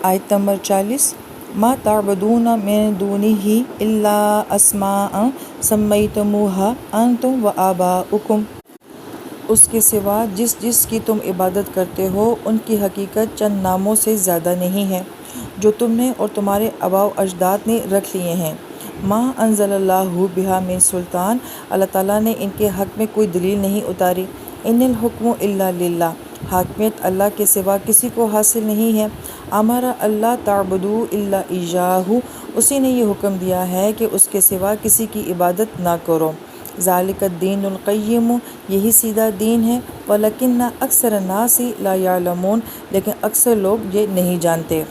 آیت نمبر 40 ما تعبدون من دونہ الا اسماء سمیتموها انتم وآباؤکم، اس کے سوا جس کی تم عبادت کرتے ہو ان کی حقیقت چند ناموں سے زیادہ نہیں ہے جو تم نے اور تمہارے آباء و اجداد نے رکھ لیے ہیں۔ ما انزل اللہ بہا من سلطان، اللہ تعالیٰ نے ان کے حق میں کوئی دلیل نہیں اتاری۔ ان الحکم الا للہ، حاکمیت اللہ کے سوا کسی کو حاصل نہیں ہے۔ امر اللہ تعبدوا الا ایاہ، اسی نے یہ حکم دیا ہے کہ اس کے سوا کسی کی عبادت نہ کرو۔ ذالک الدین القیم، یہی سیدھا دین ہے۔ ولکن اکثر الناس لا یعلمون، لیکن اکثر لوگ یہ نہیں جانتے۔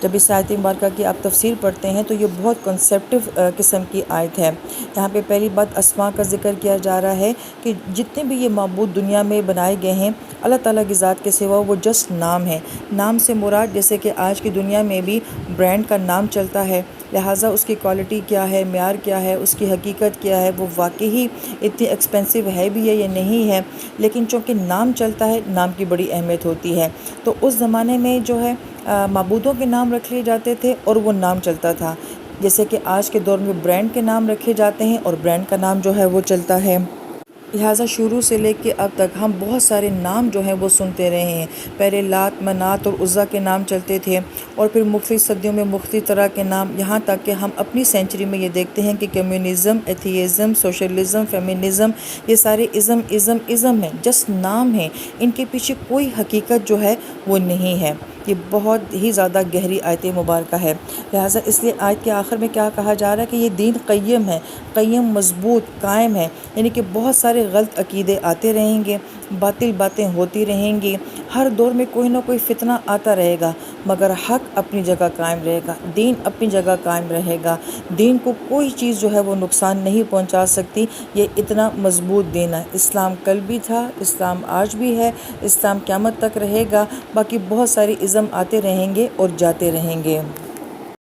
جب اس آیت مبارکہ کی آپ تفسیر پڑھتے ہیں تو یہ بہت کنسیپٹو قسم کی آیت ہے۔ یہاں پہ پہلی بات اسماء کا ذکر کیا جا رہا ہے کہ جتنے بھی یہ معبود دنیا میں بنائے گئے ہیں اللہ تعالیٰ کی ذات کے سوا وہ جسٹ نام ہے۔ نام سے مراد جیسے کہ آج کی دنیا میں بھی برانڈ کا نام چلتا ہے، لہٰذا اس کی کوالٹی کیا ہے، معیار کیا ہے، اس کی حقیقت کیا ہے، وہ واقعی اتنی ایکسپینسو ہے بھی ہے یا نہیں ہے، لیکن چونکہ نام چلتا ہے نام کی بڑی اہمیت ہوتی ہے۔ تو اس زمانے میں جو ہے معبودوں کے نام رکھ لیے جاتے تھے اور وہ نام چلتا تھا، جیسے کہ آج کے دور میں برانڈ کے نام رکھے جاتے ہیں اور برانڈ کا نام جو ہے وہ چلتا ہے۔ لہٰذا شروع سے لے کے اب تک ہم بہت سارے نام جو ہیں وہ سنتے رہے ہیں۔ پہلے لات، منات اور عزیٰ کے نام چلتے تھے اور پھر مختلف صدیوں میں مختلف طرح کے نام، یہاں تک کہ ہم اپنی سینچری میں یہ دیکھتے ہیں کہ کمیونزم، ایتھیزم، سوشلزم، فیمنزم، یہ سارے ازم ہیں، جسٹ نام ہیں، ان کے پیچھے کوئی حقیقت جو ہے وہ نہیں ہے۔ یہ بہت ہی زیادہ گہری آیت مبارکہ ہے۔ لہٰذا اس لیے آیت کے آخر میں کیا کہا جا رہا ہے کہ یہ دین قیم ہے، قیم، مضبوط، قائم ہے، یعنی کہ بہت سارے غلط عقیدے آتے رہیں گے، باطل باتیں ہوتی رہیں گی، ہر دور میں کوئی نہ کوئی فتنہ آتا رہے گا، مگر حق اپنی جگہ قائم رہے گا، دین اپنی جگہ قائم رہے گا۔ دین کو کوئی چیز جو ہے وہ نقصان نہیں پہنچا سکتی، یہ اتنا مضبوط دین ہے۔ اسلام کل بھی تھا، اسلام آج بھی ہے، اسلام قیامت تک رہے گا، باقی بہت سارے ازم آتے رہیں گے اور جاتے رہیں گے۔